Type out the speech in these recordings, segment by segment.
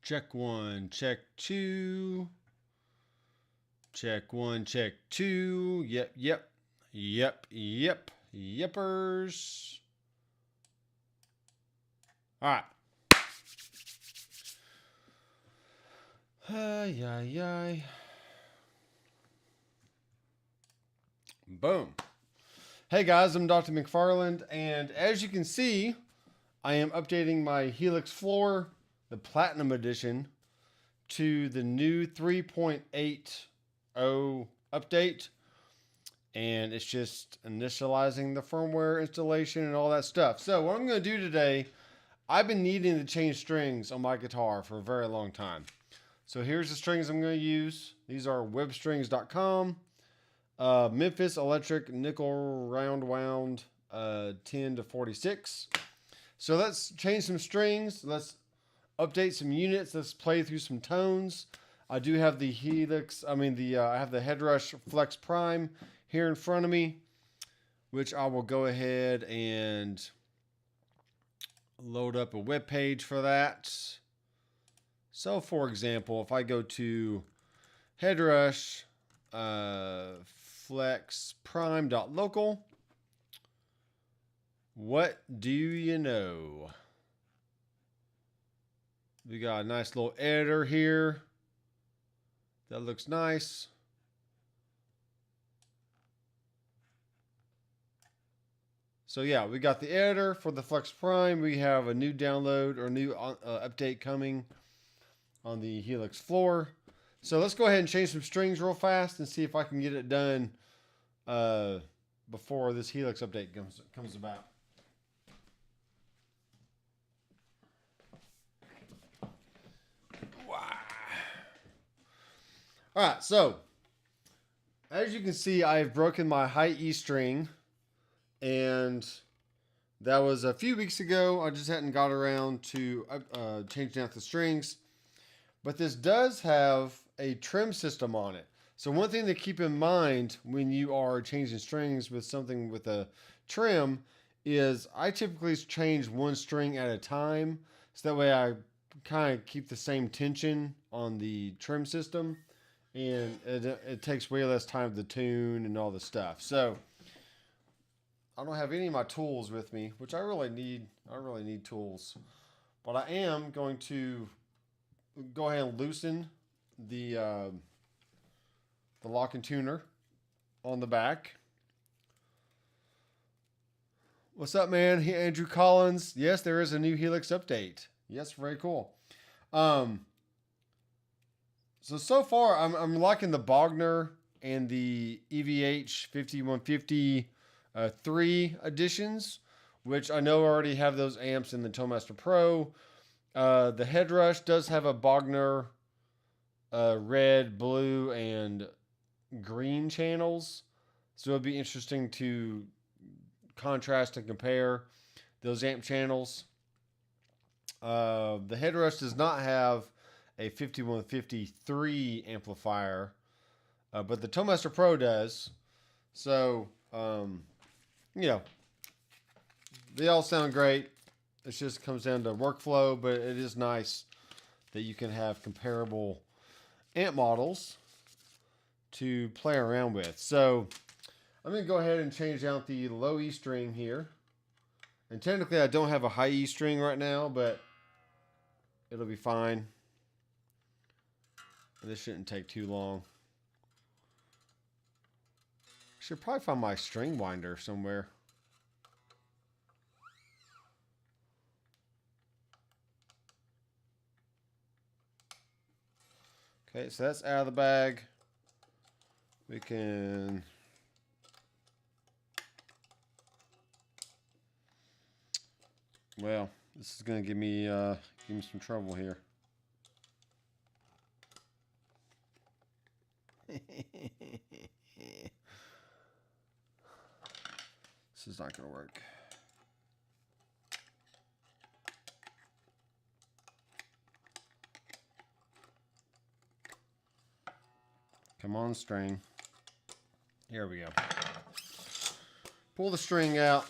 Check 1, check 2. Check 1, check 2. Yep. Yepers. All right. Ay. Boom. Hey guys, I'm Doctor McFarland, and as you can see, I am updating my Helix floor, the Platinum Edition, to the new 3.80 update, and it's just initializing the firmware installation and all that stuff. So what I'm going to do today, I've been needing to change strings on my guitar for a very long time. So here's the strings I'm going to use. These are webstrings.com. Memphis Electric Nickel Round Wound 10 to 46. So let's change some strings. Let's update some units. Let's play through some tones. I do have the Helix. I have the Headrush Flex Prime here in front of me, which I will go ahead and load up a web page for that. So, for example, if I go to Headrush Flex Prime.local, what do you know? We got a nice little editor here. That looks nice. So yeah, we got the editor for the Flex Prime. We have a new download or new update coming on the Helix floor. So let's go ahead and change some strings real fast and see if I can get it done before this Helix update comes about. Wow. All right, so as you can see, I've broken my high E string, and that was a few weeks ago. I just hadn't got around to changing out the strings. But this does have a trim system on it. So one thing to keep in mind when you are changing strings with something with a trim is I typically change one string at a time. So that way I kind of keep the same tension on the trim system. And it takes way less time to tune and all the stuff. So I don't have any of my tools with me, which I really need. I really need tools. But I am going to go ahead and loosen the lock and tuner on the back. What's up, man? Hey, Andrew Collins. Yes, there is a new Helix update. Yes, very cool. So far, I'm liking the Bogner and the EVH 5150 3 editions, which I know already have those amps in the Toemaster Pro. The Headrush does have a Bogner red, blue, and green channels. So it'll be interesting to contrast and compare those amp channels. The Headrush does not have a 5153 amplifier, but the Toemaster Pro does. So, you know, they all sound great. It just comes down to workflow, but it is nice that you can have comparable amp models to play around with. So I'm going to go ahead and change out the low E string here. And technically I don't have a high E string right now, but it'll be fine. This shouldn't take too long. I should probably find my string winder somewhere. Okay, so that's out of the bag. We can well, this is going to give me some trouble here. This is not going to work. Come on, string. Here we go. Pull the string out.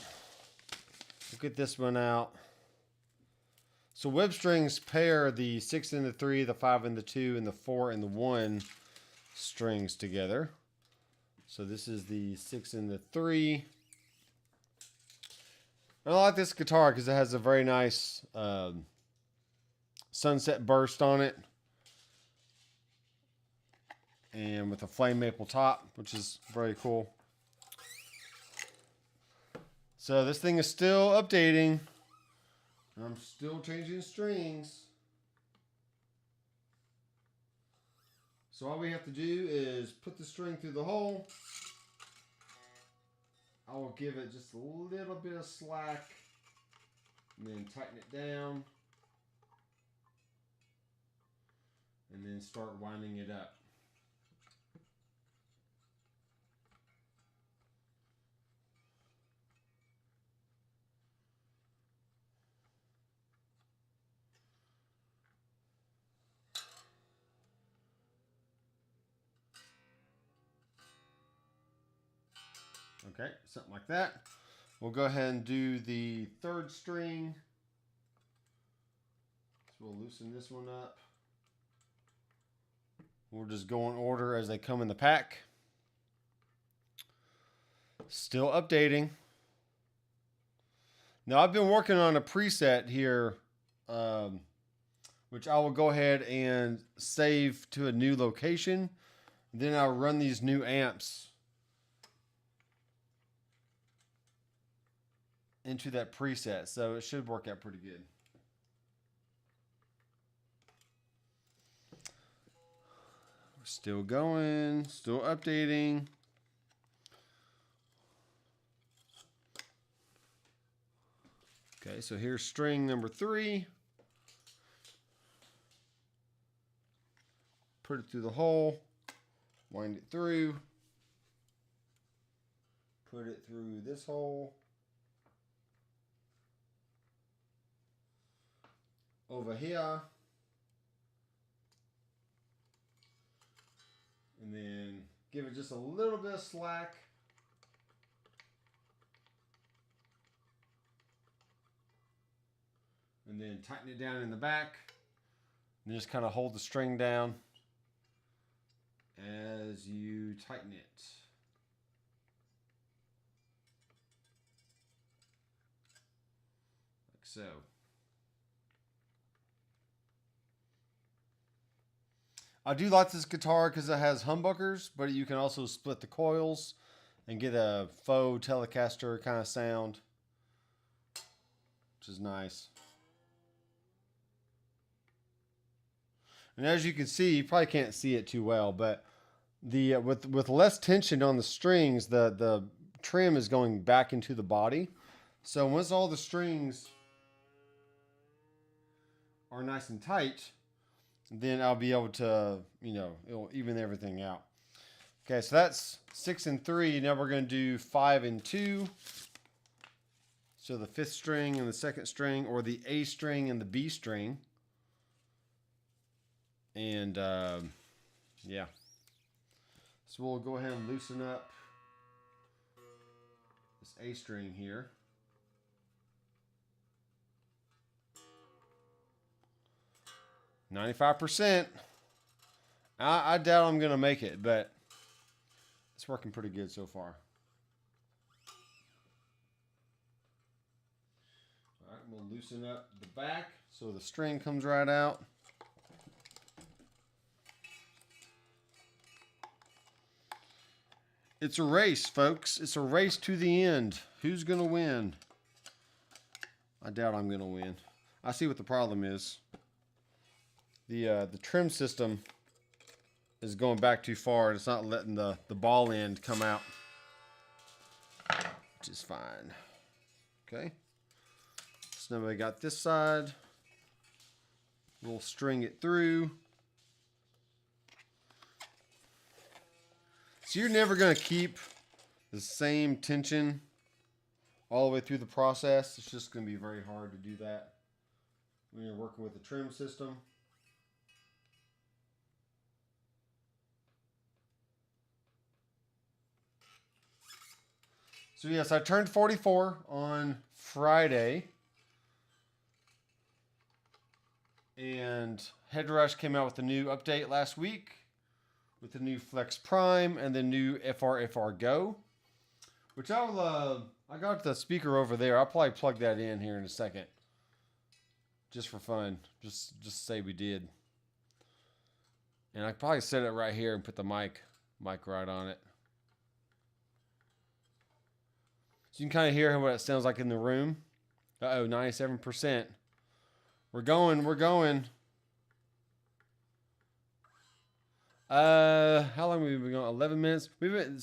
We'll get this one out. So web strings pair the 6 and the 3, the 5 and the 2, and the 4 and the 1 strings together. So this is the 6 and the 3. I like this guitar because it has a very nice sunset burst on it. And with a flame maple top, which is very cool. So this thing is still updating. I'm still changing strings. So all we have to do is put the string through the hole. I will give it just a little bit of slack and then tighten it down. And then start winding it up. Okay, something like that. We'll go ahead and do the third string. So we'll loosen this one up. We'll just go in order as they come in the pack. Still updating. Now I've been working on a preset here, which I will go ahead and save to a new location. Then I'll run these new amps into that preset, so it should work out pretty good. We're still going, still updating. Okay, so here's string number 3. Put it through the hole, wind it through, put it through this hole, over here, and then give it just a little bit of slack. And then tighten it down in the back. And just kind of hold the string down as you tighten it. Like so. I do like this guitar because it has humbuckers, but you can also split the coils and get a faux Telecaster kind of sound, which is nice. And as you can see, you probably can't see it too well, but the with less tension on the strings, the trim is going back into the body. So once all the strings are nice and tight, then I'll be able to, it'll even everything out. Okay, so that's 6 and 3. Now we're going to do 5 and 2. So the 5th string and the 2nd string, or the A string and the B string. And yeah. So we'll go ahead and loosen up this A string here. %. I doubt I'm going to make it, but it's working pretty good so far. All right, we'll loosen up the back so the string comes right out. It's a race, folks. It's a race to the end. Who's going to win? I doubt I'm going to win. I see what the problem is. The trim system is going back too far. It's not letting the ball end come out, which is fine. Okay. So now we got this side. We'll string it through. So you're never going to keep the same tension all the way through the process. It's just going to be very hard to do that when you're working with the trim system. So yes, I turned 44 on Friday. And Headrush came out with a new update last week with the new Flex Prime and the new FR Go, which I got the speaker over there. I'll probably plug that in here in a second, just for fun, just say we did. And I probably set it right here and put the mic right on it, so you can kind of hear what it sounds like in the room. 97%. We're going. How long have we been going? 11 minutes.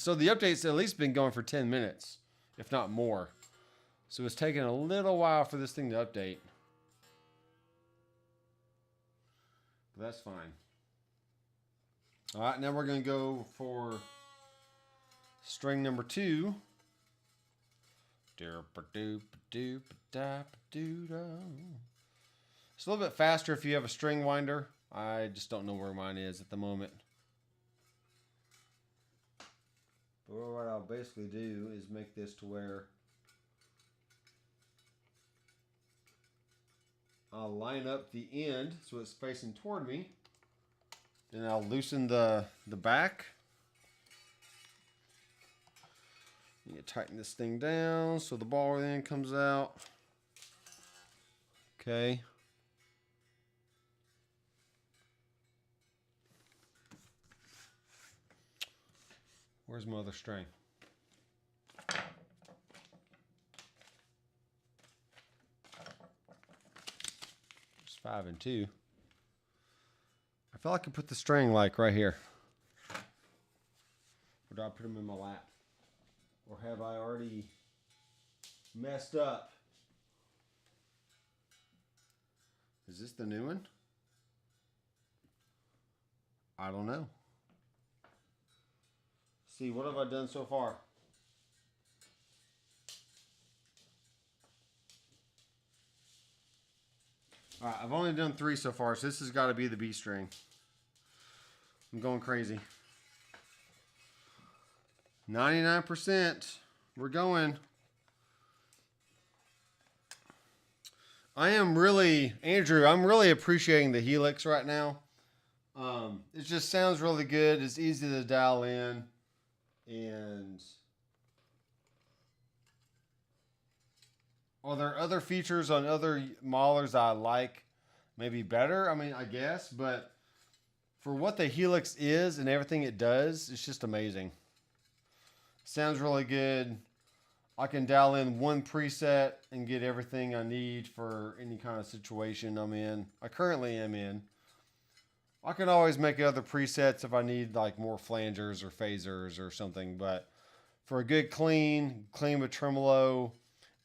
So the update's at least been going for 10 minutes, if not more. So it's taking a little while for this thing to update. But that's fine. All right, now we're going to go for string number 2. It's a little bit faster if you have a string winder. I just don't know where mine is at the moment. But what I'll basically do is make this to where I'll line up the end so it's facing toward me. Then I'll loosen the back. You tighten this thing down so the ball then comes out. Okay. Where's my other string? It's 5 and 2. I feel like I put the string like right here. Or do I put them in my lap? Or have I already messed up? Is this the new one? I don't know. See, what have I done so far? All right, I've only done 3 so far, so this has got to be the B string. I'm going crazy. 99%. We're going. Andrew, I'm really appreciating the Helix right now. It just sounds really good. It's easy to dial in. And are there other features on other modelers I like maybe better? I mean, I guess, but for what the Helix is and everything it does, it's just amazing. Sounds really good. I can dial in one preset and get everything I need for any kind of situation I'm in. I currently am in. I can always make other presets if I need like more flangers or phasers or something, but for a good clean with tremolo,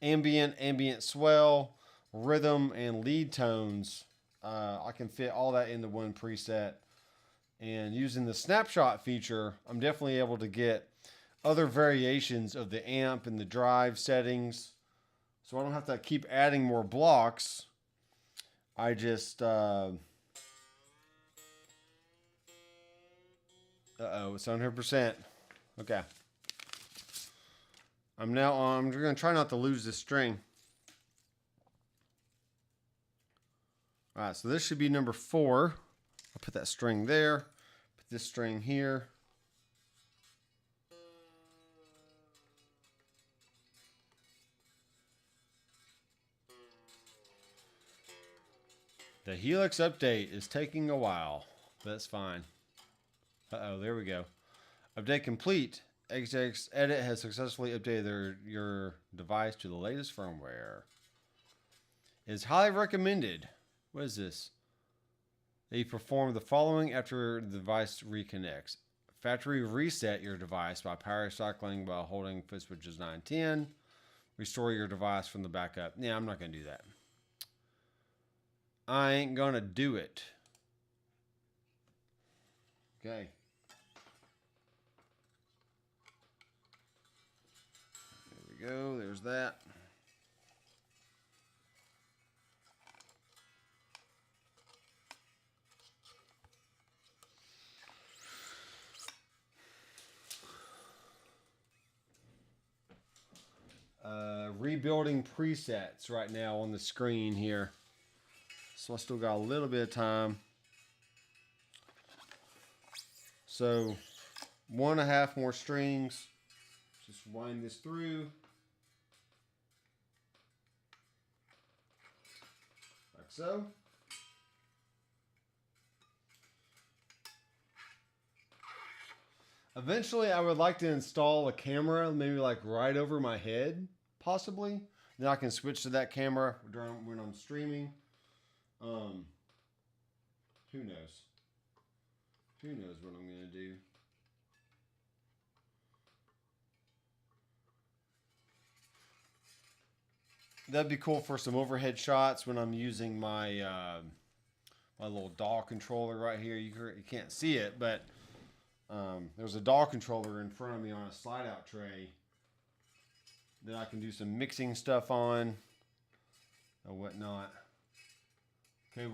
ambient swell, rhythm, and lead tones, I can fit all that into one preset. And using the snapshot feature, I'm definitely able to get other variations of the amp and the drive settings, so I don't have to keep adding more blocks. I just it's 100%. Okay. I'm going to try not to lose this string. All right, so this should be number 4. I'll put that string there. Put this string here. The Helix update is taking a while. That's fine. There we go. Update complete. XX Edit has successfully updated your device to the latest firmware. It is highly recommended. What is this? That you perform the following after the device reconnects. Factory reset your device by power cycling while holding foot switches 9 and 10. Restore your device from the backup. Yeah, I'm not going to do that. I ain't going to do it. Okay. There we go. There's that. Rebuilding presets right now on the screen here. so I still got a little bit of time. So 1.5 more strings. Just wind this through. Like so. Eventually, I would like to install a camera, maybe like right over my head, possibly. Then I can switch to that camera when I'm streaming. Who knows? Who knows what I'm going to do? That'd be cool for some overhead shots when I'm using my my little DAW controller right here. You can't see it, but there's a DAW controller in front of me on a slide-out tray that I can do some mixing stuff on and whatnot. Okay,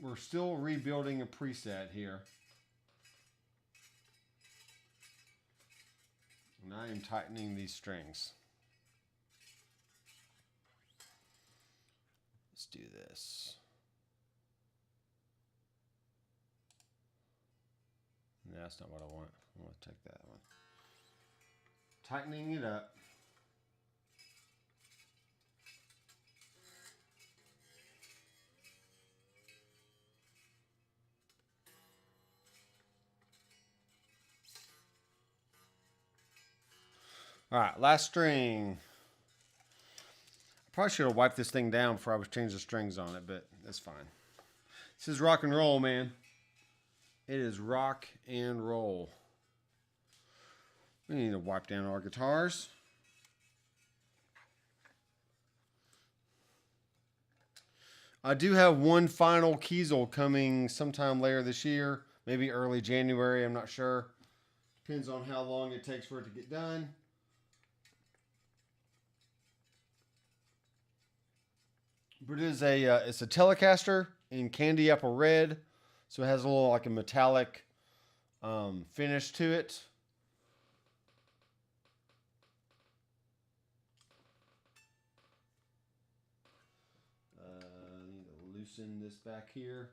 we're still rebuilding a preset here. And I am tightening these strings. Let's do this. No, that's not what I want. I want to take that one. Tightening it up. All right, last string. I probably should have wiped this thing down before I was changing the strings on it, but that's fine. This is rock and roll, man. It is rock and roll. We need to wipe down our guitars. I do have one final Kiesel coming sometime later this year, maybe early January, I'm not sure. Depends on how long it takes for it to get done. But it is it's a Telecaster in candy apple red, so it has a little like a metallic finish to it. I need to loosen this back here.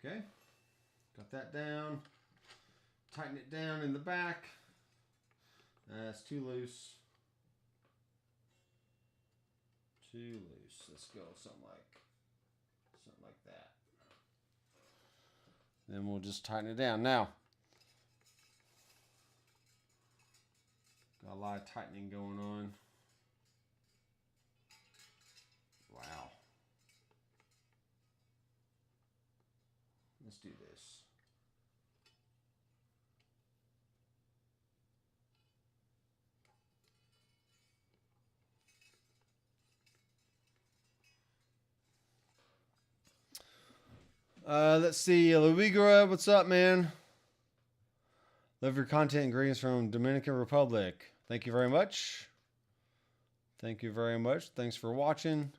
Okay, got that down. Tighten it down in the back. That's too loose. Too loose. Let's go something like that. Then we'll just tighten it down. Now, got a lot of tightening going on. Wow. Let's do this. Let's see. Luigra, what's up, man? Love your content and greetings from Dominican Republic. Thank you very much. Thank you very much. Thanks for watching.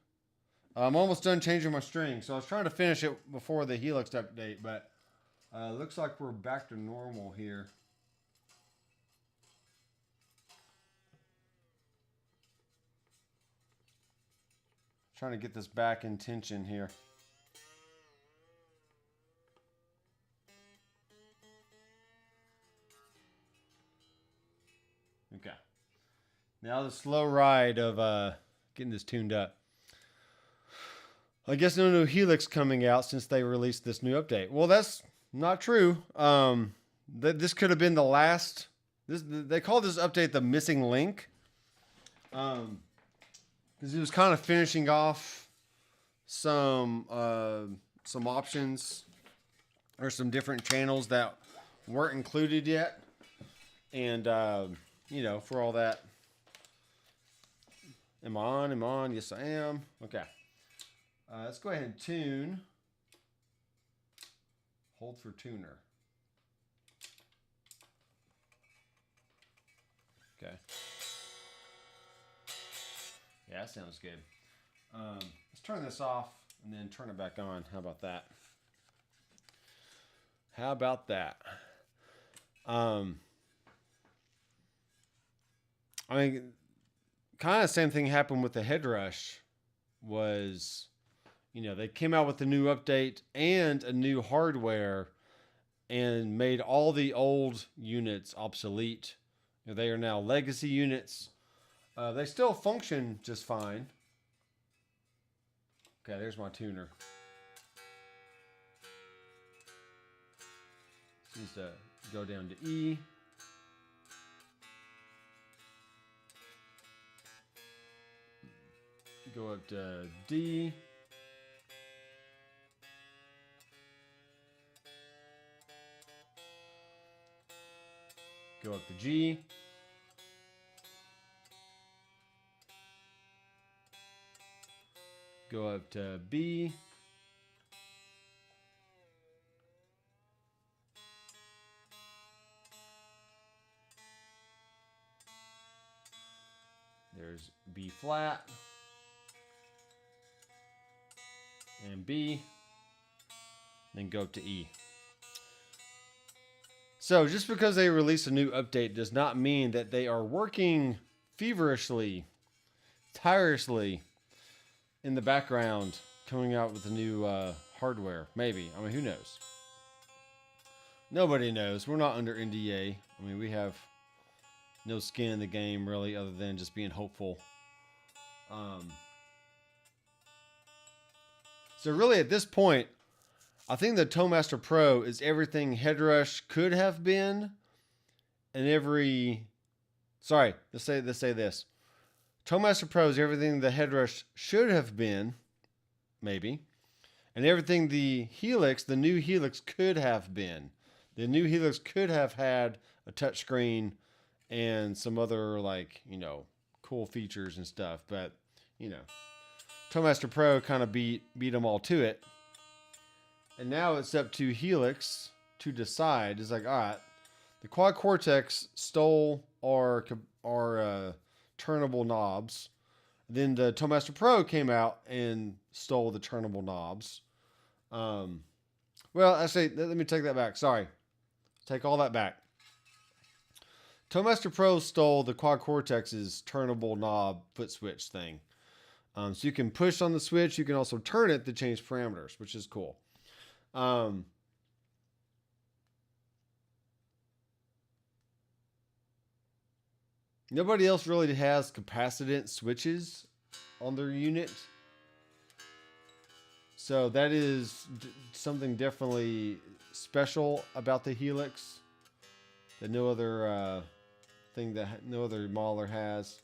I'm almost done changing my string, so I was trying to finish it before the Helix update, but looks like we're back to normal here. Trying to get this back in tension here. Okay. Now the slow ride of getting this tuned up. I guess no new Helix coming out since they released this new update. Well, that's not true. This could have been the last. They call this update the missing link. Because it was kind of finishing off some options or some different channels that weren't included yet. And you know, for all that. Am I on? Am I on? Yes, I am. Okay. Let's go ahead and tune. Hold for tuner. Okay. Yeah, that sounds good. Let's turn this off and then turn it back on. How about that? How about that? I mean, kind of same thing happened with the Headrush. Was, you know, they came out with a new update and a new hardware and made all the old units obsolete. You know, they are now legacy units. They still function just fine. Okay, there's my tuner. Needs to go down to E. Go up to D. Go up to G. Go up to B. There's B flat. And B. Then go up to E. So just because they release a new update does not mean that they are working feverishly, tirelessly in the background, coming out with a new hardware. Maybe. I mean, who knows? Nobody knows. We're not under NDA. I mean, we have no skin in the game, really, other than just being hopeful. So really, at this point, I think the Toemaster Pro is everything Headrush could have been, and let's say this. Toemaster Pro is everything the Headrush should have been, maybe, and everything the new Helix could have been. The new Helix could have had a touchscreen and some other, like, you know, cool features and stuff, but, you know, Toemaster Pro kind of beat them all to it. And now it's up to Helix to decide. It's like, all right, the Quad Cortex stole our turnable knobs. Then the Toemaster Pro came out and stole the turnable knobs. Well, actually, let me take that back. Sorry. Take all that back. Toemaster Pro stole the Quad Cortex's turnable knob foot switch thing. So you can push on the switch. You can also turn it to change parameters, which is cool. Nobody else really has capacitance switches on their unit. So that is something definitely special about the Helix that no other no other modeler has.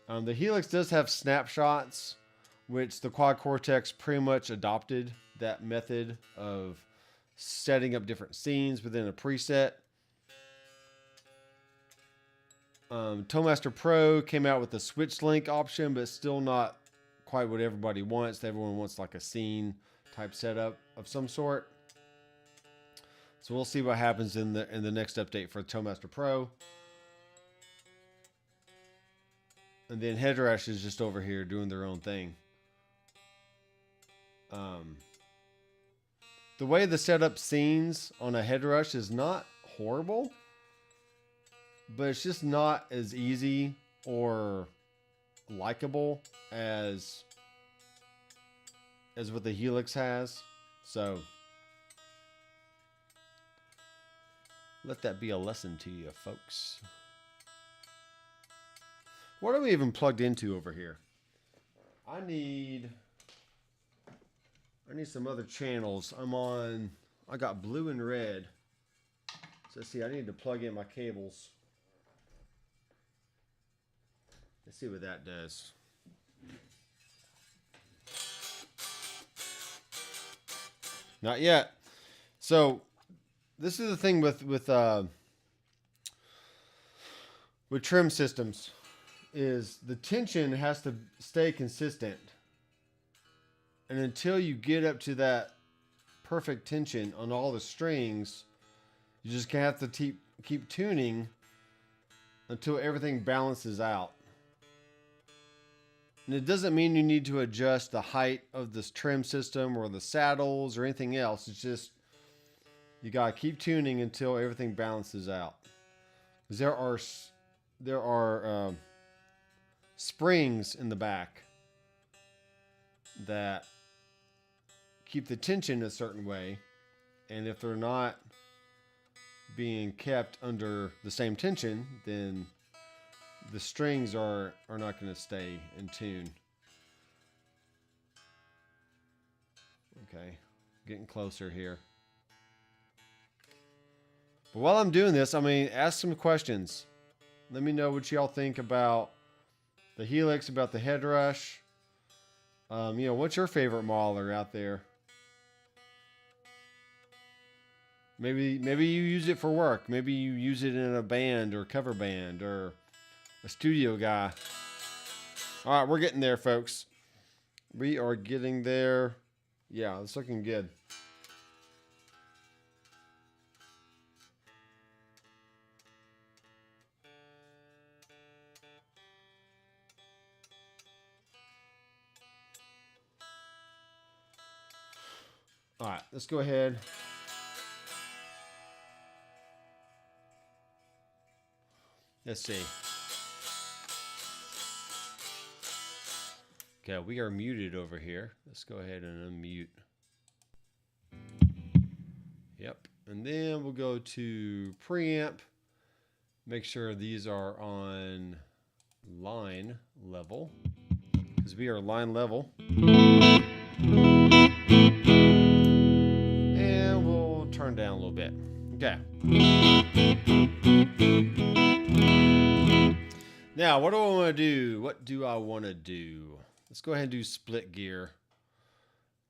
The Helix does have snapshots, which the Quad Cortex pretty much adopted that method of setting up different scenes within a preset. Toemaster Pro came out with the switch link option, but still not quite what everybody wants. Everyone wants like a scene type setup of some sort. So we'll see what happens in the next update for Toemaster Pro. And then Headrush is just over here doing their own thing. The way the setup scenes on a Headrush is not horrible, but it's just not as easy or likable as what the Helix has. So let that be a lesson to you, folks. What are we even plugged into over here? I need some other channels. I got blue and red. So let's see, I need to plug in my cables. Let's see what that does. Not yet. So this is the thing with trim systems, is the tension has to stay consistent. And until you get up to that perfect tension on all the strings, you just have to keep tuning until everything balances out. And it doesn't mean you need to adjust the height of this trim system or the saddles or anything else. It's just, you got to keep tuning until everything balances out. Because there are there are springs in the back that keep the tension a certain way, and if they're not being kept under the same tension, then the strings are not going to stay in tune. Okay, getting closer here. But while I'm doing this, I mean, ask some questions. Let me know what y'all think about the Helix, about the head rush. You know, what's your favorite mauler out there? Maybe you use it for work. Maybe you use it in a band or cover band or a studio guy. All right, we're getting there, folks. We are getting there. Yeah, it's looking good. All right, let's go ahead. Let's see. Okay, we are muted over here. Let's go ahead and unmute. Yep. And then we'll go to preamp. Make sure these are on line level, because we are line level. And we'll turn down a little bit. Okay. Now, what do I want to do? What do I want to do? Let's go ahead and do split gear.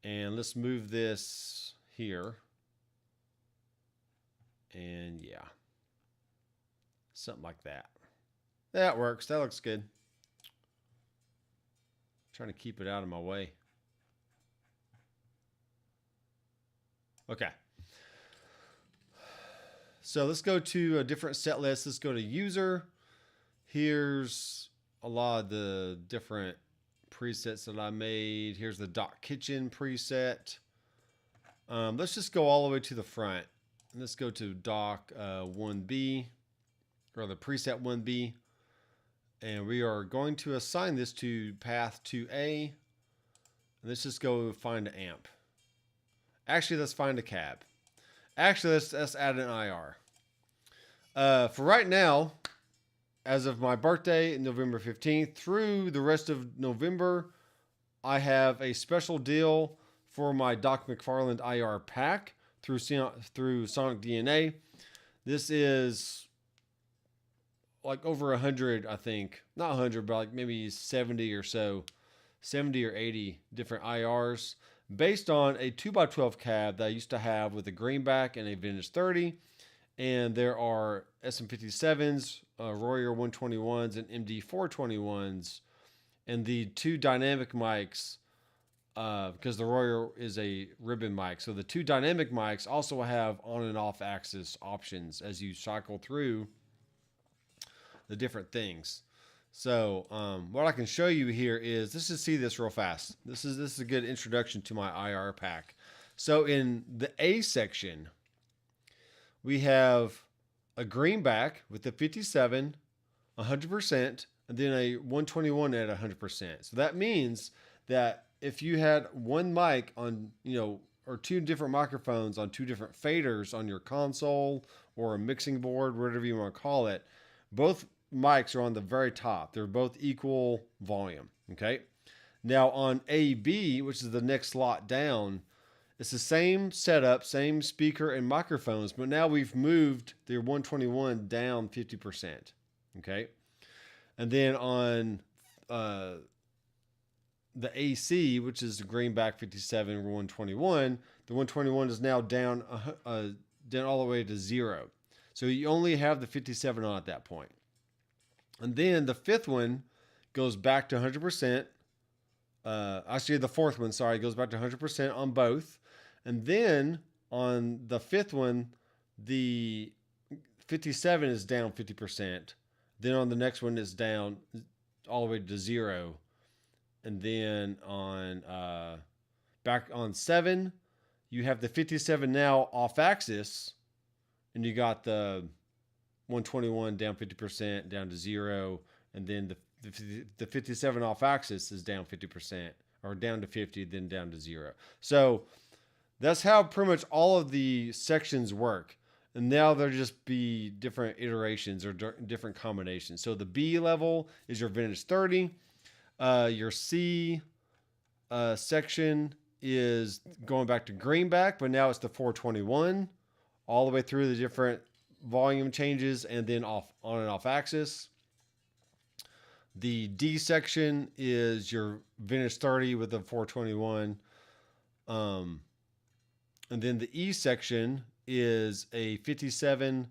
And let's move this here. And yeah. Something like that. That works. That looks good. Trying to keep it out of my way. Okay. So let's go to a different set list. Let's go to user. Here's a lot of the different presets that I made. Here's the Doc Kitchen preset. Let's just go all the way to the front. Let's go to Doc 1B, or the preset 1B. And we are going to assign this to path 2A. And let's just go find an amp. Actually, let's find a cab. Actually, let's add an IR. For right now, as of my birthday, November 15th, through the rest of November, I have a special deal for my Doctor McFarland IR pack through Sonic DNA. This is like over 100, I think. Not 100, but like maybe 70 or so. 70 or 80 different IRs based on a 2x12 cab that I used to have with a greenback and a vintage 30. And there are SM57s, Royer 121s, and MD 421s, and the two dynamic mics, because the Royer is a ribbon mic. So the two dynamic mics also have on and off axis options as you cycle through the different things. So what I can show you here is, let's just see this real fast. This is a good introduction to my IR pack. So in the A section, we have a greenback with the 57, 100%, and then a 121 at 100%. So that means that if you had one mic on, or two different microphones on two different faders on your console or a mixing board, whatever you want to call it, both mics are on the very top. They're both equal volume. Okay. Now on AB, which is the next slot down, it's the same setup, same speaker and microphones, but now we've moved the 121 down 50%. Okay. And then on the AC, which is the greenback 57 121, the 121 is now down all the way to 0. So you only have the 57 on at that point. And then the fifth one goes back to 100%. Actually, the fourth one, sorry, goes back to 100% on both. And then on the fifth one, the 57 is down 50%. Then on the next one, it's down all the way to 0. And then on back on 7, you have the 57 now off axis, and you got the 121 down 50%, down to 0, and then the 57 off axis is down 50%, or down to 50, then down to 0. So that's how pretty much all of the sections work. And now there'll just be different iterations or different combinations. So the B level is your vintage 30. Your C section is going back to greenback, but now it's the 421 all the way through the different volume changes and then off on and off axis. The D section is your vintage 30 with the 421. And then the E section is a 57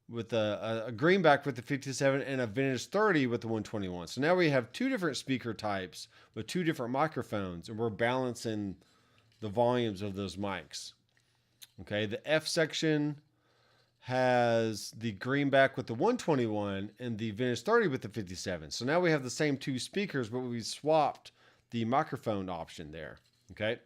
with a greenback with the 57 and a vintage 30 with the 121. So now we have two different speaker types with two different microphones, and we're balancing the volumes of those mics. Okay, the F section has the greenback with the 121 and the vintage 30 with the 57. So now we have the same two speakers, but we swapped the microphone option there. Okay.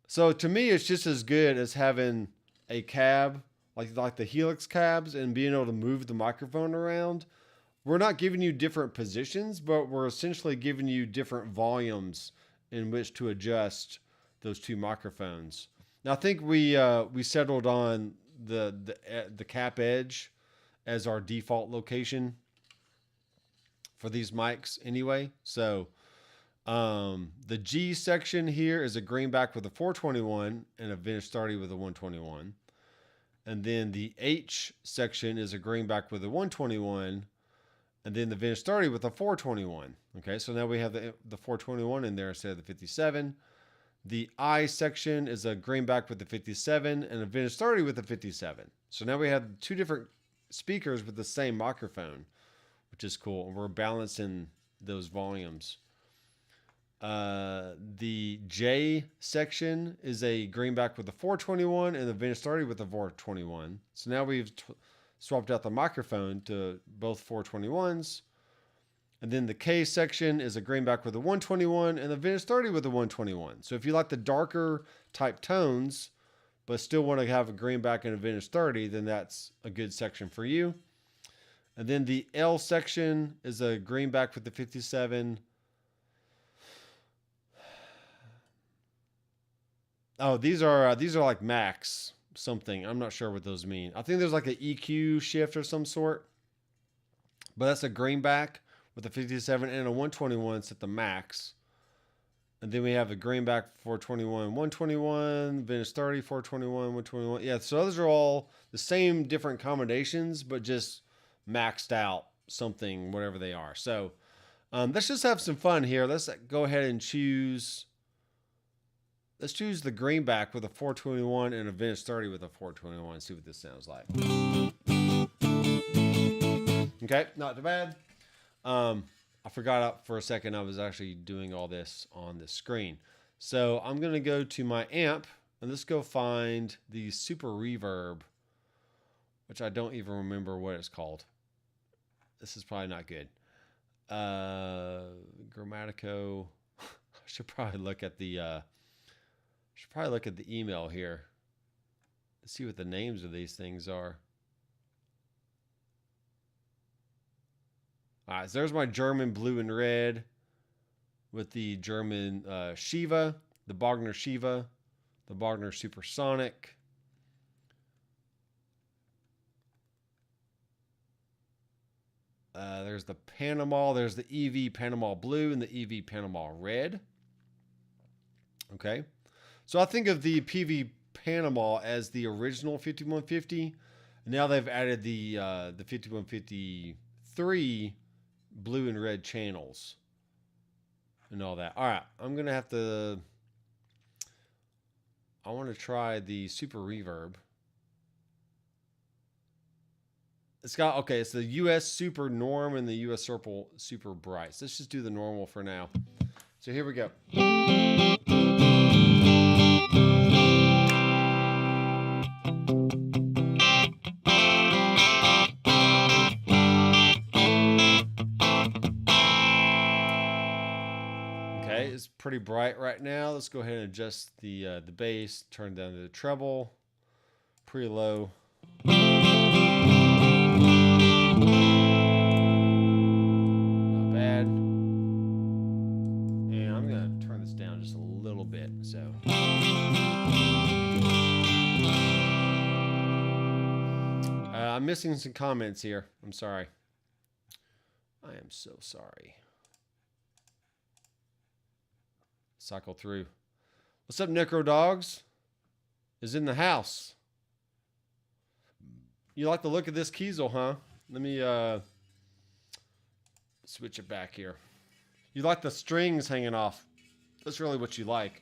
So to me, it's just as good as having a cab, like the Helix cabs, and being able to move the microphone around. We're not giving you different positions, but we're essentially giving you different volumes in which to adjust those two microphones. Now, I think we settled on the cap edge as our default location for these mics anyway. So the G section here is a greenback with a 421 and a vintage 30 with a 121. And then the H section is a greenback with a 121 and then the vintage 30 with a 421. Okay, so now we have the 421 in there instead of the 57. The I section is a greenback with the 57 and a vintage 30 with the 57. So now we have two different speakers with the same microphone, which is cool. And we're balancing those volumes. The J section is a greenback with the 421 and the vintage 30 with the 421. So now we've swapped out the microphone to both 421s. And then the K section is a greenback with a 121 and the vintage 30 with a 121. So if you like the darker type tones, but still want to have a greenback and a vintage 30, then that's a good section for you. And then the L section is a greenback with the 57. Oh, these are like max something. I'm not sure what those mean. I think there's like an EQ shift or some sort. But that's a greenback with a 57 and a 121 set the max. And then we have a greenback 421, 121, vintage 30, 421, 121. Yeah, so those are all the same different combinations, but just maxed out something, whatever they are. So let's just have some fun here. Let's go ahead and choose. Let's choose the greenback with a 421 and a vintage 30 with a 421 and see what this sounds like. Okay, not too bad. I forgot for a second I was actually doing all this on the screen. So I'm going to go to my amp and let's go find the Super Reverb, which I don't even remember what it's called. This is probably not good. Grammatico. I should probably look at the email here to see what the names of these things are. All right, so there's my German blue and red with the German Shiva, the Bogner Shiva, the Bogner Supersonic. There's the Panama, there's the EV Panama blue and the EV Panama red. Okay. So I think of the PV Panama as the original 5150. Now they've added the 5153 blue and red channels and all that. All right, I'm gonna have to. I want to try the Super Reverb. It's got okay. It's the US Super Norm and the US Super Bright. So let's just do the normal for now. So here we go. It's pretty bright right now. Let's go ahead and adjust the bass, turn down the treble, pretty low. missing some comments here. I'm sorry. I am so sorry. Cycle through. What's up, Necro Dogs? Is in the house. You like the look of this Kiesel, huh? Let me switch it back here. You like the strings hanging off. That's really what you like.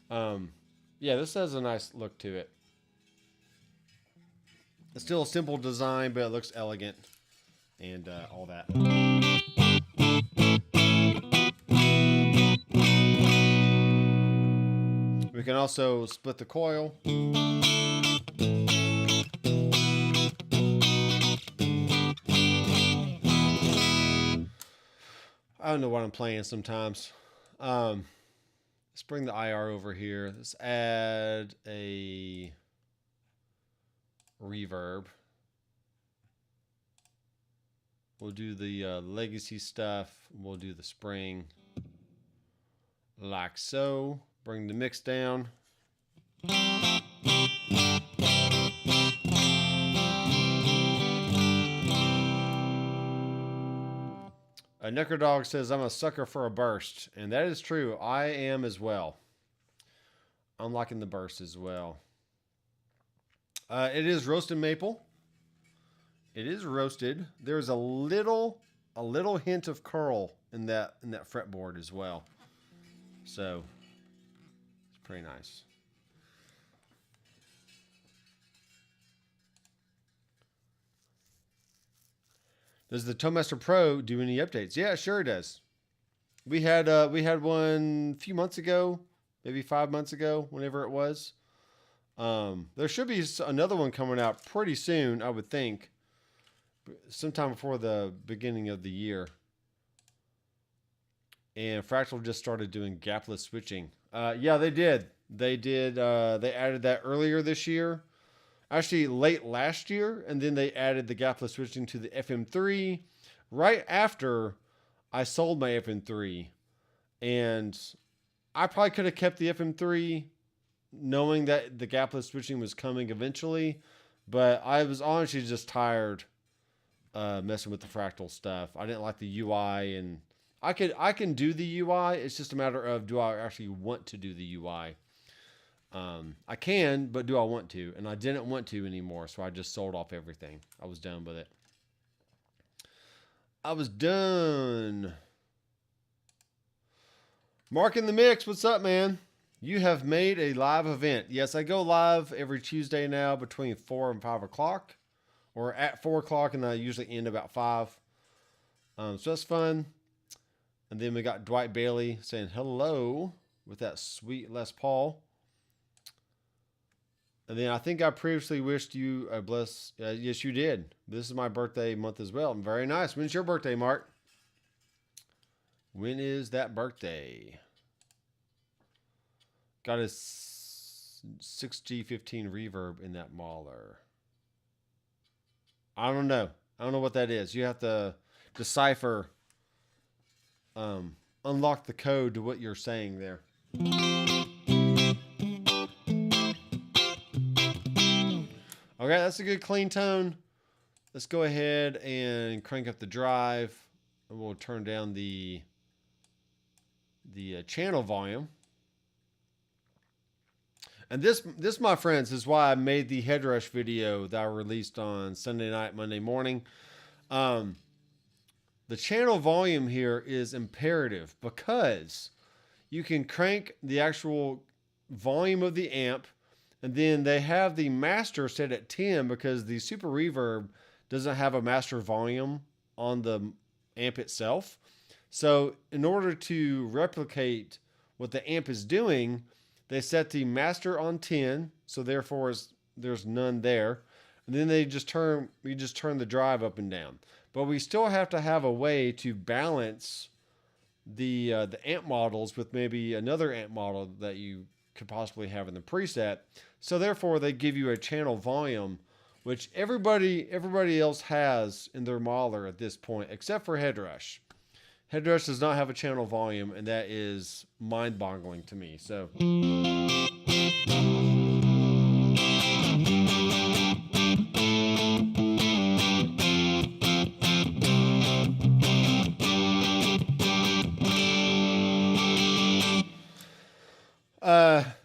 Yeah, this has a nice look to it. It's still a simple design, but it looks elegant and all that. We can also split the coil. I don't know what I'm playing sometimes. Let's bring the IR over here. Let's add a reverb. We'll do the legacy stuff. We'll do the spring like so. Bring the mix down. A Necrodog says, I'm a sucker for a burst. And that is true. I am as well. I'm liking the burst as well. It is roasted maple. It is roasted. There's a little hint of curl in that fretboard as well. So it's pretty nice. Does the Toemaster Pro do any updates? Yeah, sure it does. We had one a few months ago, maybe 5 months ago, whenever it was. There should be another one coming out pretty soon, I would think. Sometime before the beginning of the year. And Fractal just started doing gapless switching. Yeah, they did. They added that earlier this year. Actually, late last year. And then they added the gapless switching to the FM3 right after I sold my FM3. And I probably could have kept the FM3 knowing that the gapless switching was coming eventually. But I was honestly just tired messing with the Fractal stuff. I didn't like the UI, and I can do the UI. It's just a matter of, do I actually want to do the UI? I can, but do I want to? And I didn't want to anymore, so I just sold off everything. I was done with it. I was done. Mark in the Mix, what's up, man? You have made a live event. Yes, I go live every Tuesday now between 4 and 5 o'clock. Or at 4 o'clock, and I usually end about 5. So that's fun. And then we got Dwight Bailey saying hello with that sweet Les Paul. And then I think I previously wished you a blessed... yes, you did. This is my birthday month as well. Very nice. When's your birthday, Mark? When is that birthday? Got a 6G15 reverb in that Mahler. I don't know. I don't know what that is. You have to decipher, unlock the code to what you're saying there. Okay, that's a good clean tone. Let's go ahead and crank up the drive, and we'll turn down the channel volume. And this, my friends, is why I made the Headrush video that I released on Sunday night, Monday morning. The channel volume here is imperative because you can crank the actual volume of the amp, and then they have the master set at 10 because the Super Reverb doesn't have a master volume on the amp itself. So in order to replicate what the amp is doing, they set the master on 10, so therefore there's none there. And then we just turn the drive up and down. But we still have to have a way to balance the amp models with maybe another amp model that you could possibly have in the preset. So therefore they give you a channel volume, which everybody else has in their Mahler at this point, except for Headrush. Headrush does not have a channel volume, and that is mind-boggling to me. So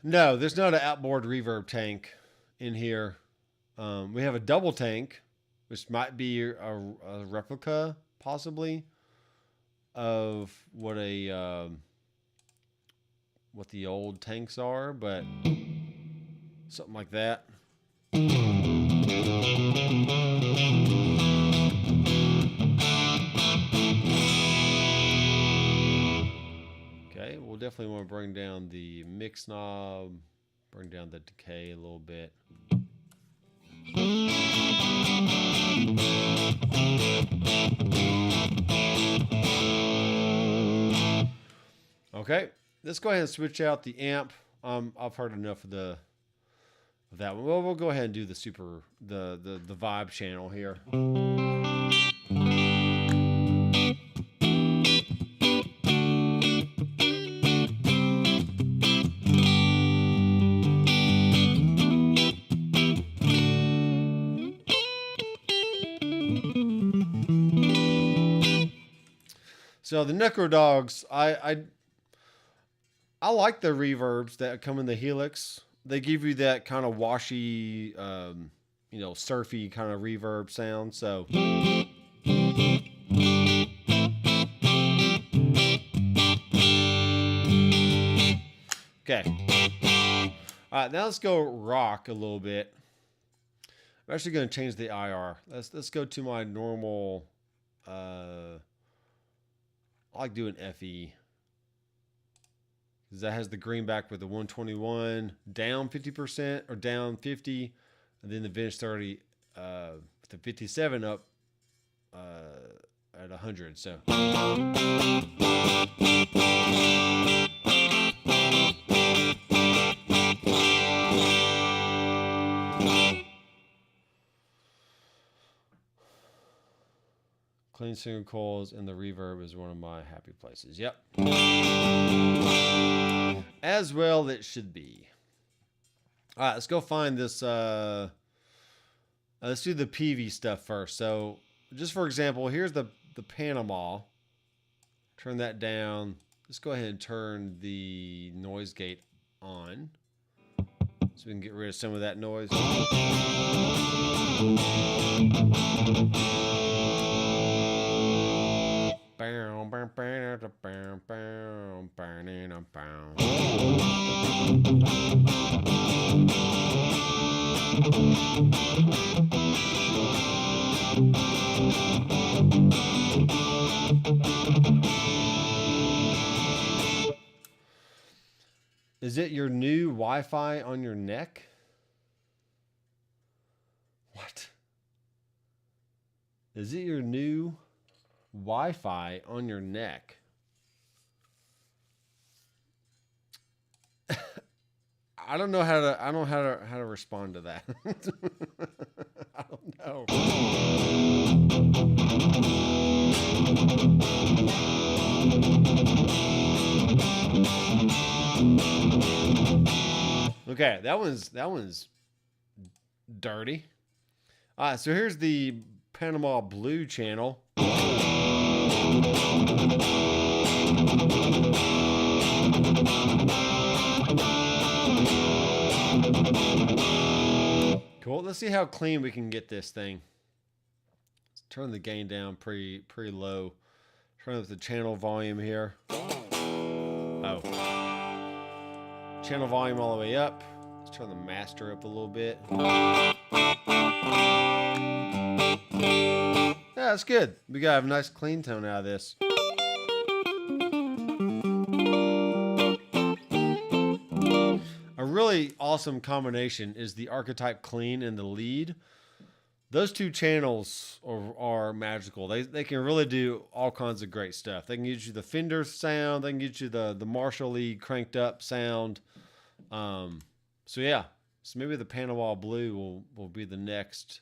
No, there's not an outboard reverb tank in here. We have a double tank, which might be a replica, possibly, of what the old tanks are, but something like that. Okay, we'll definitely want to bring down the mix knob, bring down the decay a little bit. Okay, let's go ahead and switch out the amp. I've heard enough of that one. Well, we'll go ahead and do the vibe channel here. So the Necro Dogs, I like the reverbs that come in the Helix. They give you that kind of washy, surfy kind of reverb sound. So, okay. All right, now let's go rock a little bit. I'm actually going to change the IR. Let's go to my normal. I like doing FE because that has the greenback with the 121 down 50% or down 50, and then the vintage 30 with the 57 up at 100. So. Clean single coils and the reverb is one of my happy places. Yep. As well it should be. All right, let's go find this. Let's do the PV stuff first. So just for example, here's the Panama. Turn that down. Let's go ahead and turn the noise gate on so we can get rid of some of that noise. Is it your new Wi-Fi on your neck? What? Is it your new Wi-Fi on your neck? I don't know how to respond to that. I don't know. Okay, that one's dirty. All right, so here's the Panama Blue channel. Cool. Let's see how clean we can get this thing. Let's turn the gain down pretty low. Turn up the channel volume here. Oh. Channel volume all the way up. Let's turn the master up a little bit. Yeah, that's good. We got a nice clean tone out of this. A really awesome combination is the Archetype Clean and the Lead. Those two channels are magical. They can really do all kinds of great stuff. They can get you the Fender sound. They can get you the Marshall Lead cranked up sound. So yeah, so maybe the Panama Blue will be the next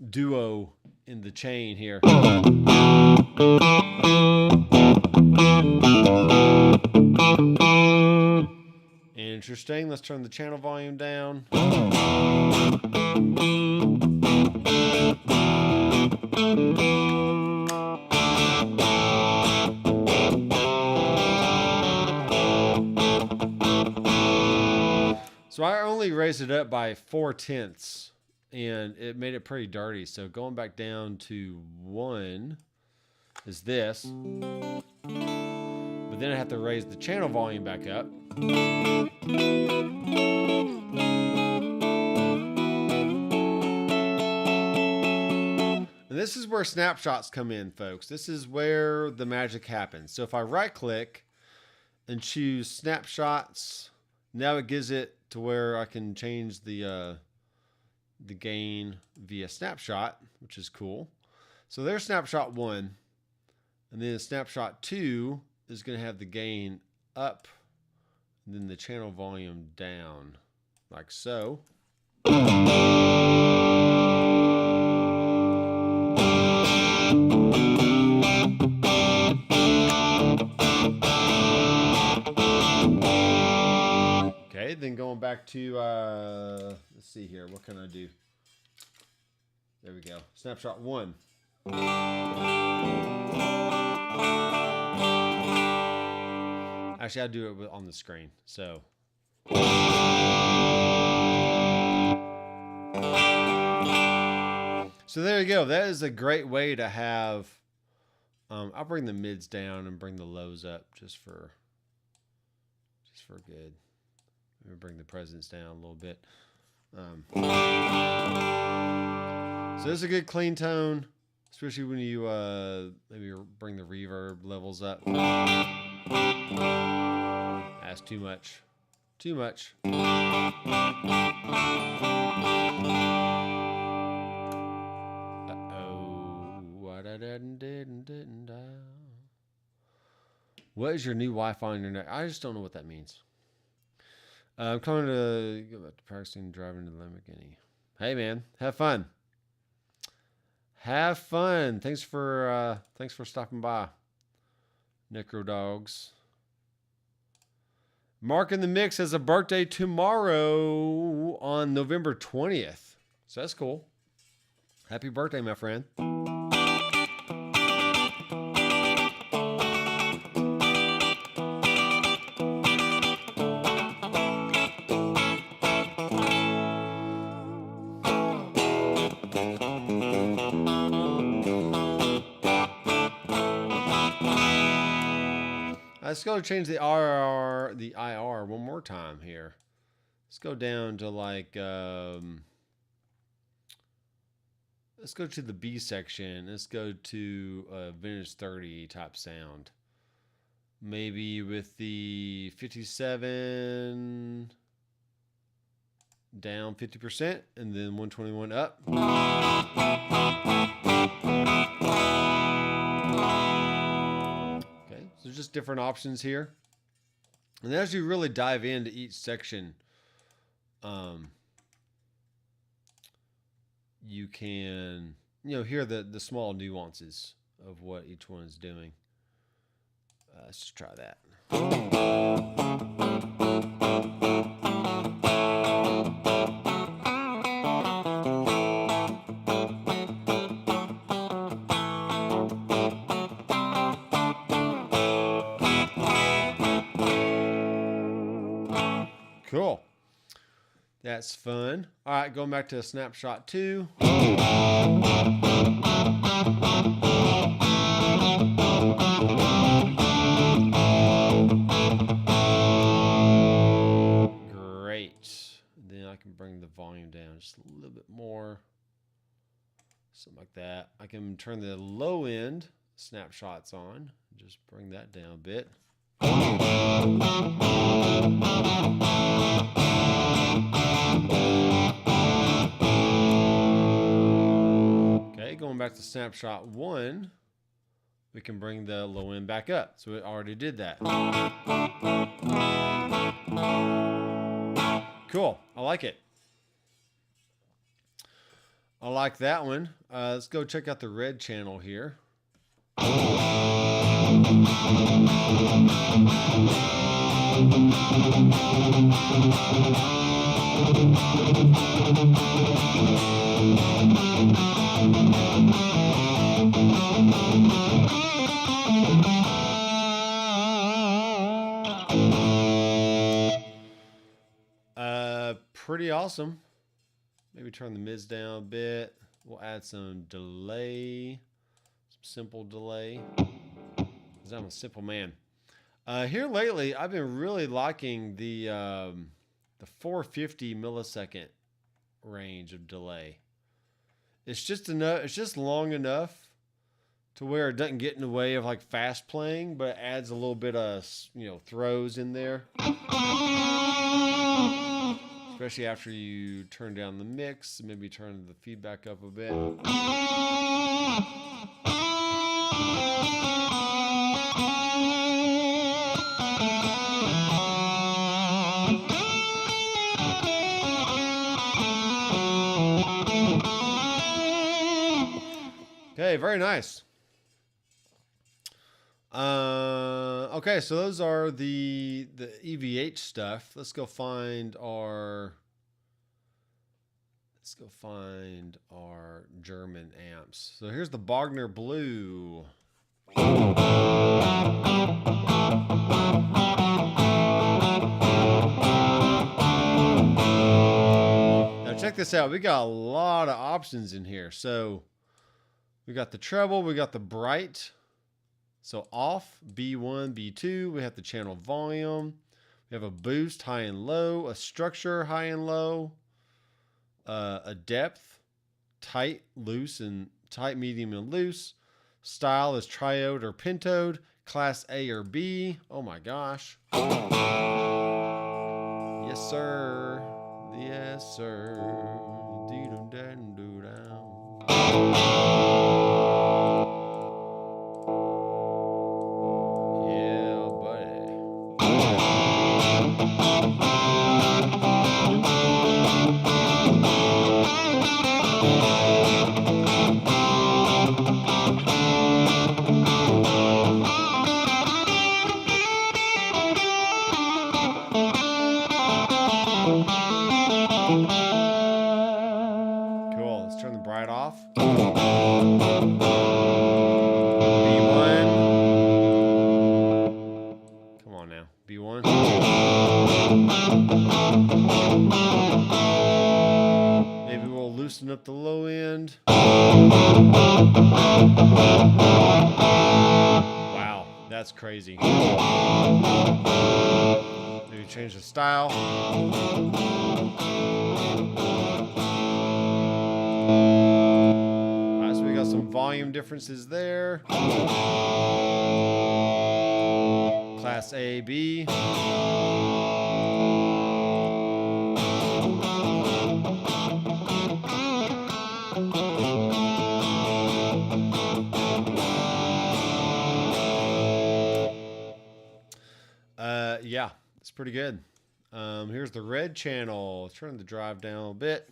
duo in the chain here. Interesting. Let's turn the channel volume down. only raised it up by 4/10, and it made it pretty dirty. So going back down to 1 is this. But then I have to raise the channel volume back up. And this is where snapshots come in, folks. This is where the magic happens. So if I right click and choose snapshots, now it gives it to where I can change the gain via snapshot, which is cool. So there's snapshot 1, and then snapshot 2 is going to have the gain up, and then the channel volume down, like so. Okay, then going back to, let's see here, what can I do? There we go, snapshot 1. Actually, I'll do it on the screen. So there you go. That is a great way to have. I'll bring the mids down and bring the lows up just for good. Maybe bring the presence down a little bit. So this is a good clean tone, especially when you maybe bring the reverb levels up. That's too much. Too much. What is your new Wi-Fi internet? I just don't know what that means. I'm coming to go back to practicing driving to the Lamborghini. Hey man, have fun. Have fun. Thanks for stopping by, Necro Dogs. Mark in the Mix has a birthday tomorrow on November 20th. So that's cool. Happy birthday, my friend. Let's go change the IR one more time here. Let's go down to like, let's go to the B section. Let's go to vintage 30 type sound. Maybe with the 57 down 50% and then 121 up. So just different options here. And as you really dive into each section, you can, hear the small nuances of what each one is doing. Let's just try that. Cool. That's fun. All right, going back to snapshot 2. Great. Then I can bring the volume down just a little bit more. Something like that. I can turn the low end snapshots on. Just bring that down a bit. Okay, going back to snapshot 1, we can bring the low end back up. So it already did that. Cool. I like it. I like that one. Let's go check out the red channel here. pretty awesome. Maybe turn the mids down a bit. We'll add some delay, some simple delay, because I'm a simple man. Here lately, I've been really liking the 450 millisecond range of delay. It's just enough. It's just long enough to where it doesn't get in the way of like fast playing, but it adds a little bit of, you know, throws in there. Especially after you turn down the mix, maybe turn the feedback up a bit. Okay, very nice. Okay, so those are the EVH stuff. Let's go find our German amps. So here's the Bogner Blue. Now check this out. We got a lot of options in here. So we got the treble, we got the bright. So off, B1, B2, we have the channel volume. We have a boost, high and low, a structure, high and low, a depth, tight, loose, and tight, medium, and loose. Style is triode or pentode, class A or B. Oh my gosh. Yes, sir. Yes, sir. Cool. Let's turn the bright off. B1. Come on now. B1. Maybe we'll loosen up the low end. Wow, that's crazy. Maybe change the style. Alright, so we got some volume differences there. Class A, B. Yeah, it's pretty good. Here's the red channel. Let's turn the drive down a bit.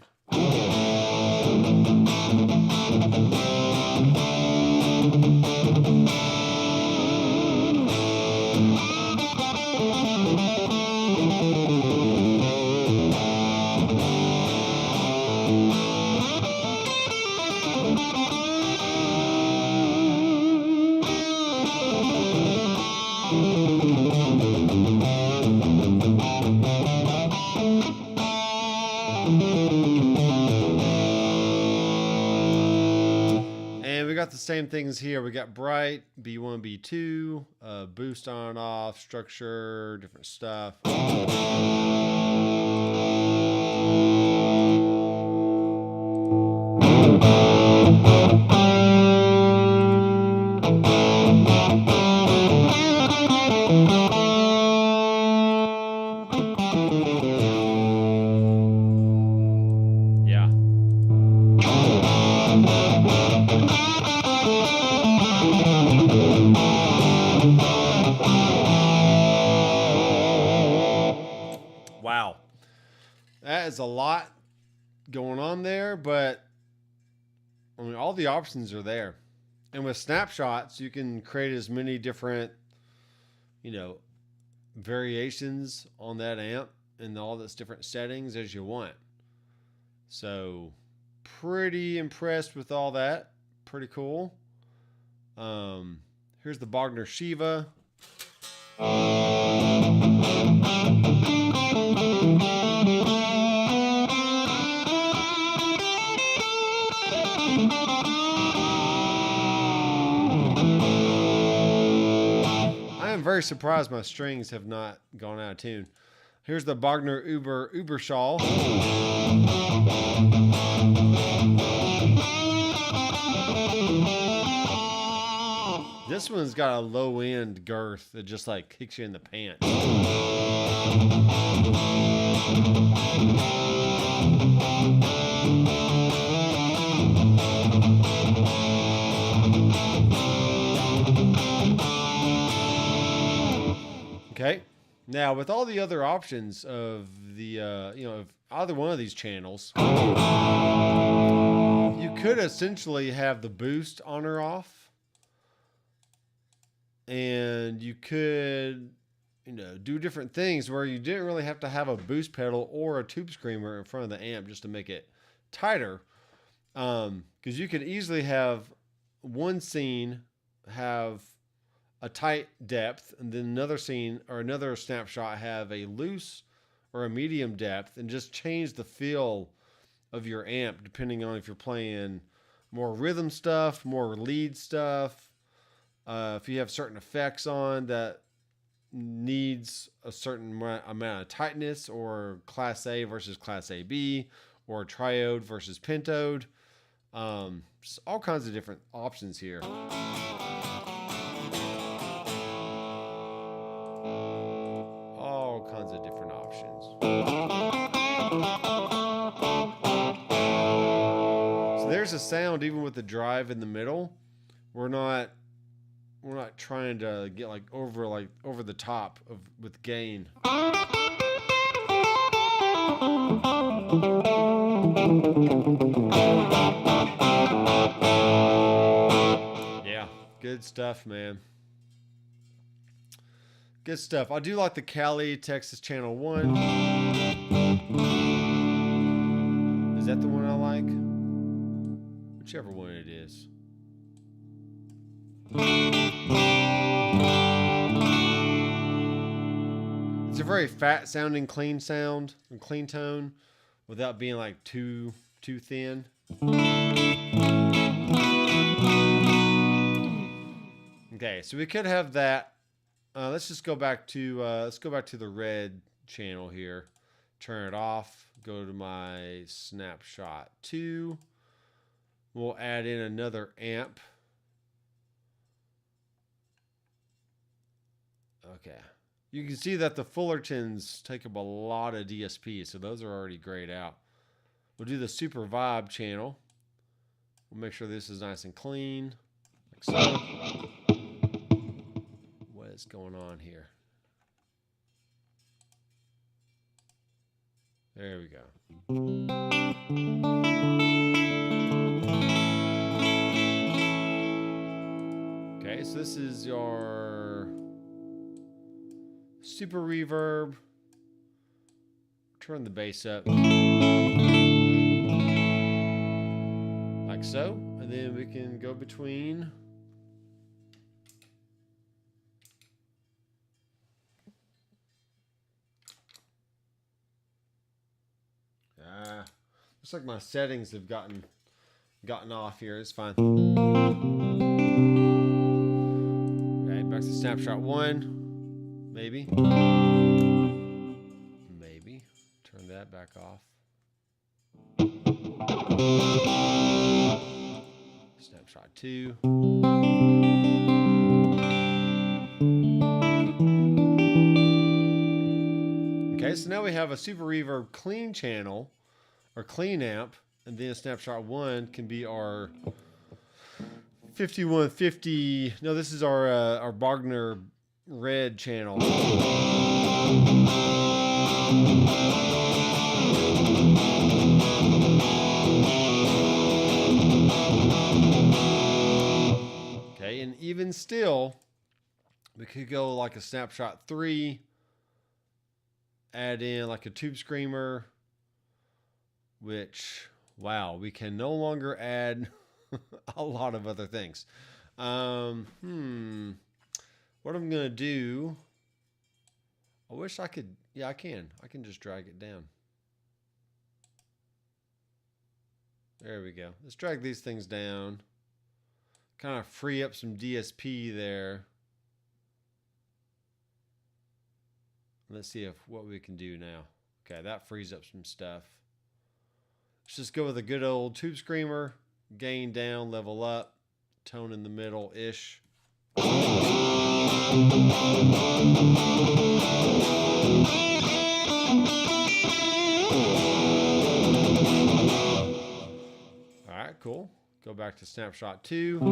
And we got the same things here. We got bright, B1, B2, boost on, off, structure, different stuff. Wow, that is a lot going on there, but I mean, all the options are there. And with snapshots, you can create as many different, you know, variations on that amp and all those different settings as you want. So pretty impressed with all that. Pretty cool. Here's the Bogner Shiva. am very surprised my strings have not gone out of tune. Here's the Bogner Ubershaw. This one's got a low end girth that just like kicks you in the pants. Okay. Now, with all the other options of the, of either one of these channels, you could essentially have the boost on or off, and you could, do different things where you didn't really have to have a boost pedal or a tube screamer in front of the amp just to make it tighter, because you could easily have one scene have a tight depth, and then another scene or another snapshot have a loose or a medium depth, and just change the feel of your amp depending on if you're playing more rhythm stuff, more lead stuff, if you have certain effects on that needs a certain amount of tightness, or Class A versus Class AB, or triode versus pentode. Just all kinds of different options here. All kinds of different options. So there's a sound even with the drive in the middle. We're not trying to get over the top with gain. Yeah, good stuff, man. Good stuff. I do like the Cali, Texas Channel 1. Is that the one I like? Whichever one it is. It's a very fat sounding clean sound and clean tone without being like too thin. Okay, so we could have that. Let's just go back to the red channel here. Turn it off. Go to my snapshot 2. We'll add in another amp. Okay. You can see that the Fullertons take up a lot of DSP, so those are already grayed out. We'll do the Super Vibe channel. We'll make sure this is nice and clean, like so. What is going on here? There we go. Okay, so this is your super reverb. Turn the bass up like so, and then we can go between looks like my settings have gotten off here. It's fine. Okay, back to snapshot 1. Maybe. Turn that back off. Snapshot 2. Okay, so now we have a Super Reverb clean channel, or clean amp, and then snapshot 1 can be our 5150. No, this is our Bogner red channel. Okay, and even still, we could go like a snapshot 3, add in like a tube screamer, which, wow, we can no longer add a lot of other things. What I'm going to do, I wish I could, yeah, I can just drag it down. There we go. Let's drag these things down. Kind of free up some DSP there. Let's see what we can do now. Okay, that frees up some stuff. Let's just go with a good old tube screamer. Gain down, level up, tone in the middle-ish. All right, cool. Go back to snapshot 2. We'll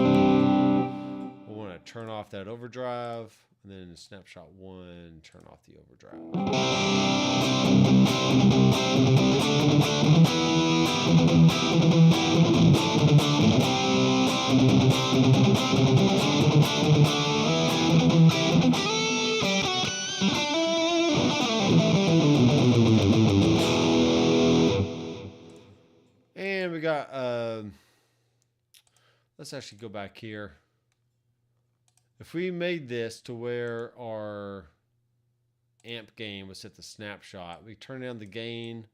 want to turn off that overdrive, and then snapshot 1, turn off the overdrive. And we got, let's actually go back here. If we made this to where our amp gain was set to snapshot, we turn down the gain.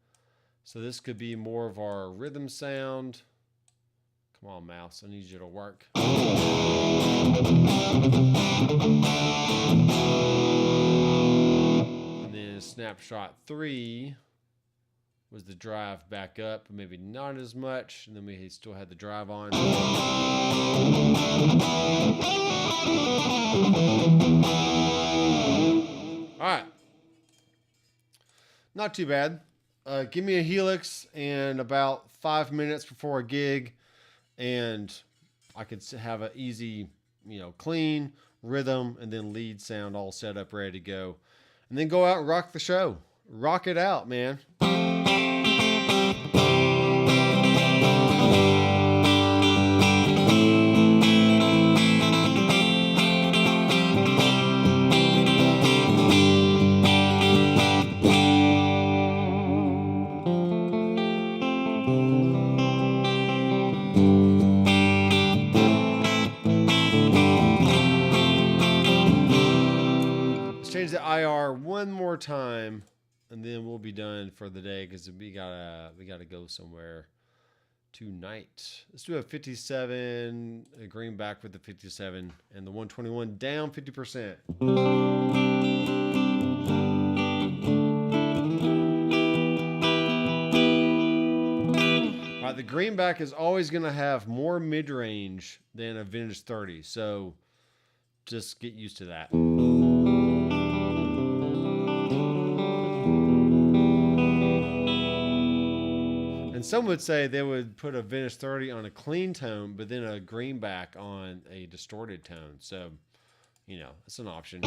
So this could be more of our rhythm sound. Come on, mouse, I need you to work. And then snapshot 3 was the drive back up, but maybe not as much. And then we still had the drive on. All right. Not too bad. Give me a helix in about 5 minutes before a gig, and I could have an easy, clean rhythm and then lead sound all set up, ready to go. And then go out and rock the show. Rock it out, man. Change the IR one more time, and then we'll be done for the day because we gotta go somewhere tonight. Let's do a 57, a greenback with the 57, and the 121 down 50%. All right, the greenback is always gonna have more mid-range than a vintage 30, so just get used to that. And some would say they would put a vintage 30 on a clean tone, but then a greenback on a distorted tone. So, it's an option.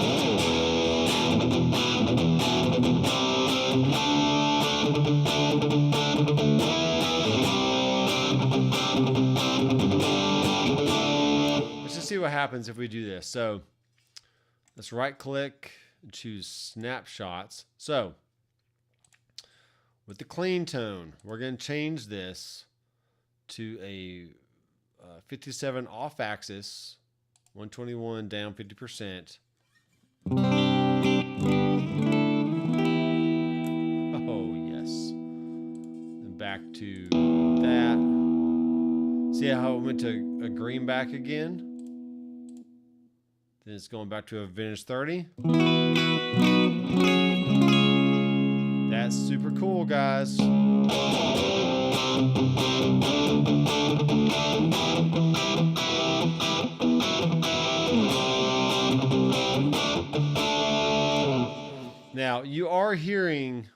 Let's just see what happens if we do this. So, let's right click and choose snapshots. So, with the clean tone, we're going to change this to a 57 off axis, 121 down 50%. Oh, yes. And back to that. See how it went to a greenback again? Then it's going back to a vintage 30. That's super cool, guys. Now, you are hearing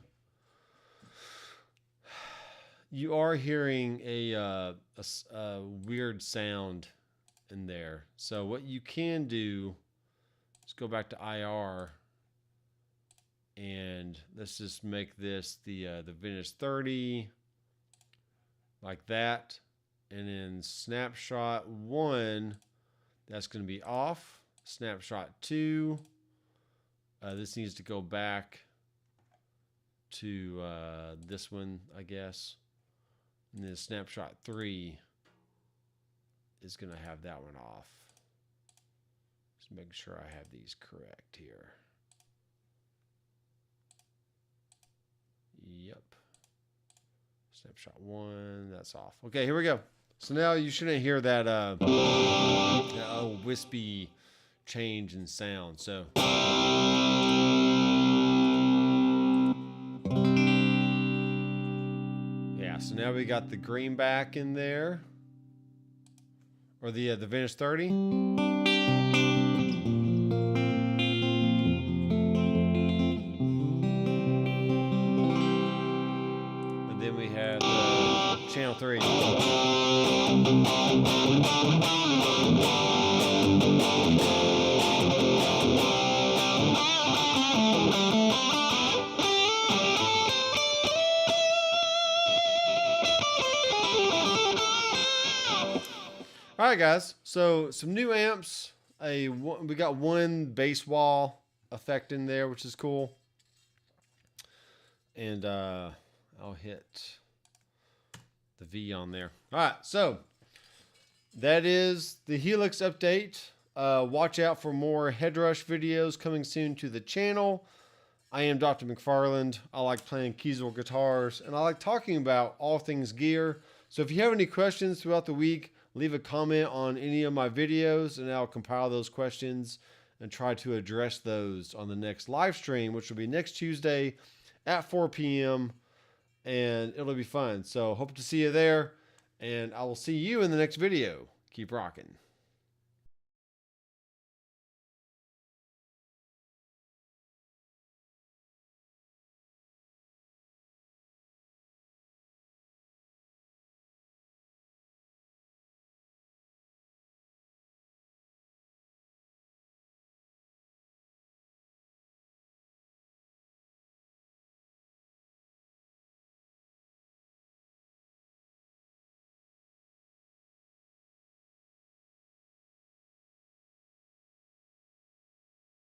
a weird sound in there. So what you can do is go back to IR. And let's just make this the vintage 30 like that. And then snapshot 1, that's going to be off. Snapshot 2, this needs to go back to this one, I guess. And then snapshot 3 is going to have that one off. Just make sure I have these correct here. Yep. Snapshot 1, that's off. Okay, here we go. So now you shouldn't hear that wispy change in sound. So Yeah, so now we got the greenback in there. Or the Vintage 30. And then we have Channel 3. All right, guys. So some new amps. We got one bass wall effect in there, which is cool. And I'll hit the V on there. All right, so that is the Helix update. Watch out for more Headrush videos coming soon to the channel. I am Dr. McFarland. I like playing Kiesel guitars, and I like talking about all things gear. So if you have any questions throughout the week, leave a comment on any of my videos, and I'll compile those questions and try to address those on the next live stream, which will be next Tuesday at 4 p.m. And it'll be fun. So hope to see you there, and I will see you in the next video. Keep rocking.